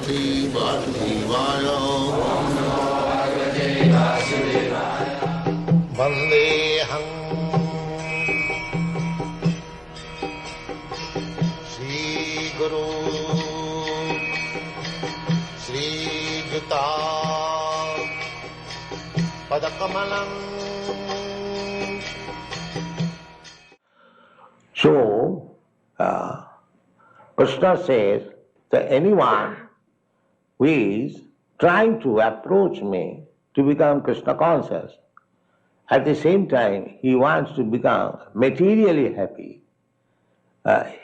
Bhagavate Vasudevaya. Vandeham Sri Guru Sri Juta Padakamalam. So, Krishna says that anyone who is trying to approach me to become Krishna conscious, at the same time he wants to become materially happy,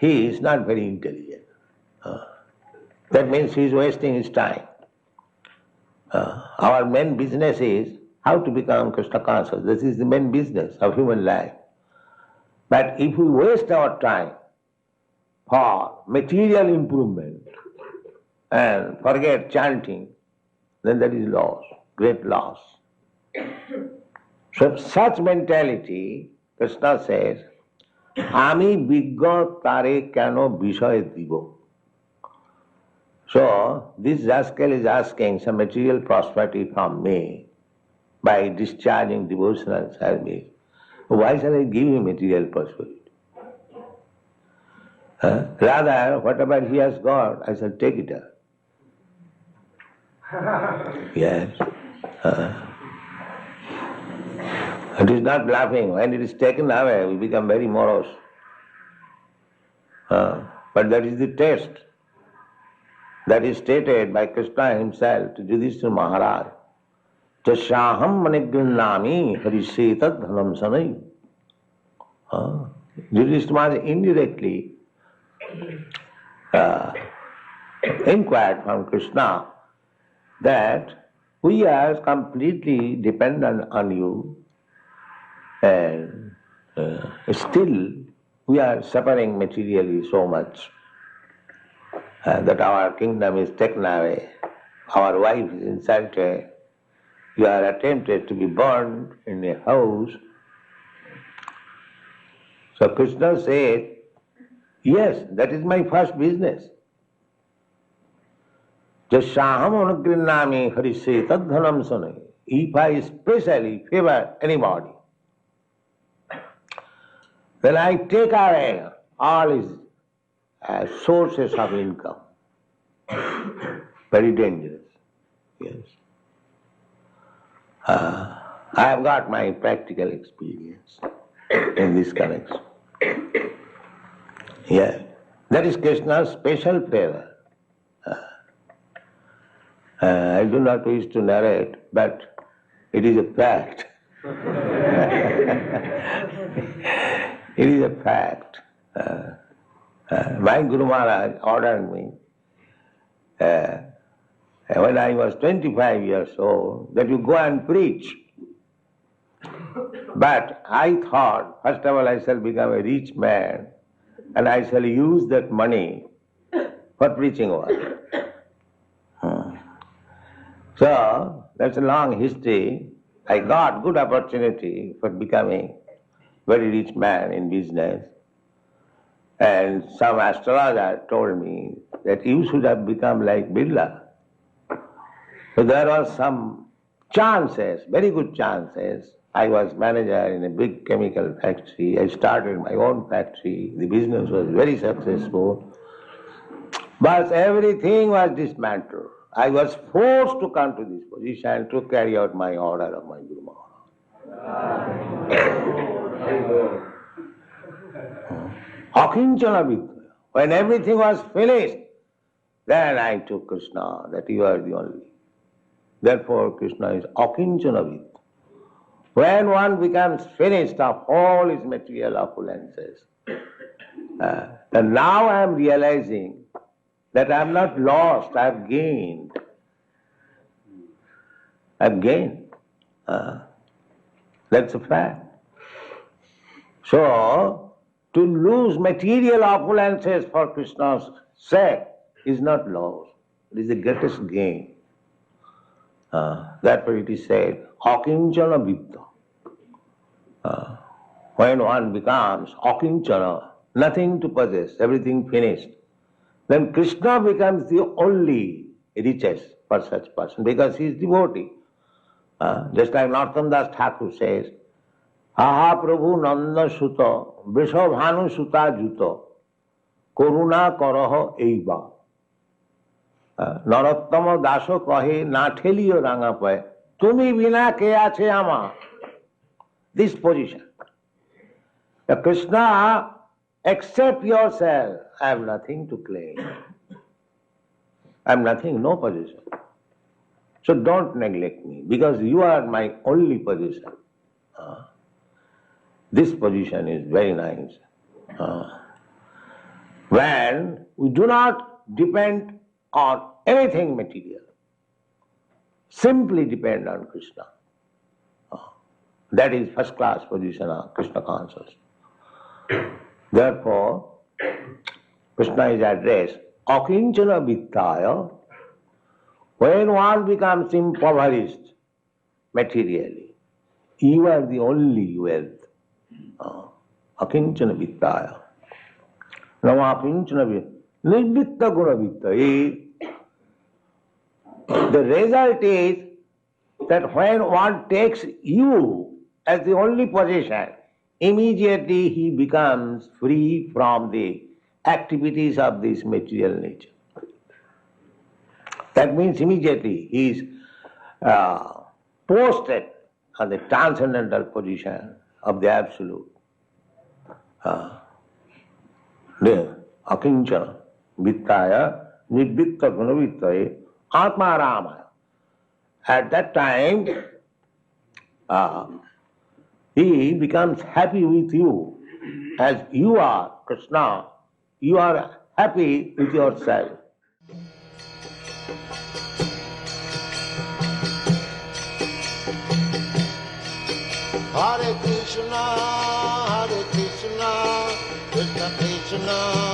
he is not very intelligent. That means he is wasting his time. Our main business is how to become Krishna conscious. This is the main business of human life. But if we waste our time for material improvement and forget chanting, then that is loss, great loss. So such mentality, Krishna says, Ami bigga tare kano bishay dibo. So this rascal is asking some material prosperity from me by discharging devotional service. Why shall I give him material prosperity? Rather, whatever he has got, I shall take it up. Yes. It is not laughing. When it is taken away, we become very morose. But that is the test that is stated by Krishna himself to Yudhishthira Maharaja. Chashaham manigrinnami harisetad dhanam sanai. Yudhishthira Maharaj indirectly inquired from Krishna that we are completely dependent on you and still we are suffering materially so much that our kingdom is taken away, our wife is insulted, you are attempted to be burned in a house. So Krishna said, yes, that is my first business. Jasaham anugrinnami harisetad dhanam sanai. If I especially favor anybody, then I take away all his sources of income. Very dangerous. Yes. I have got my practical experience in this connection. Yeah. That is Krishna's special favor. I do not wish to narrate, but it is a fact. It is a fact. My Guru Maharaj ordered me when I was 25 years old that you go and preach. But I thought, first of all, I shall become a rich man and I shall use that money for preaching work. So, that's a long history. I got good opportunity for becoming very rich man in business. And some astrologer told me that you should have become like Birla. So there was some chances, very good chances. I was manager in a big chemical factory. I started my own factory. The business was very successful. But everything was dismantled. I was forced to come to this position to carry out my order of my Guru Maharaj. Akinchana Vidya. When everything was finished, then I took Krishna, that you are the only. Therefore Krishna is Akinchana Vidya. When one becomes finished of all his material opulences, then now I am realizing that I am not lost, I have gained. I have gained. That's a fact. So, to lose material opulences for Krishna's sake is not loss. It is the greatest gain. That's what it is said, Akinchana Vidya. When one becomes Akinchana, nothing to possess, everything finished, then Krishna becomes the only riches for such person because he is devotee. Just like Narottam Das Thakur says, Aha Prabhu Nanda Suta Vrishabhanu Suta Juta Koruna Karaha Eiba. Narottama Daso kahe na ঠেলিও রাঙা পায় তুমি বিনা কে আছে আমার. This position. Krishna, accept yourself. I have nothing to claim. I have nothing, no position. So don't neglect me because you are my only position. This position is very nice. When we do not depend on anything material, simply depend on Krishna. That is first class position of Krishna consciousness. Therefore, Krishna is addressed, Akinchana Vittaya. When one becomes impoverished materially, you are the only wealth. Akinchana Vittaya. Nama Akinchana Vittaya. Nirvitta Guna Vittaya. The result is that when one takes you as the only possession, immediately he becomes free from the activities of this material nature. That means immediately he is posted on the transcendental position of the Absolute. The Akinchana Vittaya Nirvitta Guna Vittaya Atma Ramaya. At that time, he becomes happy with you as you are, Krishna. You are happy with yourself. Hare Krishna, Krishna Krishna.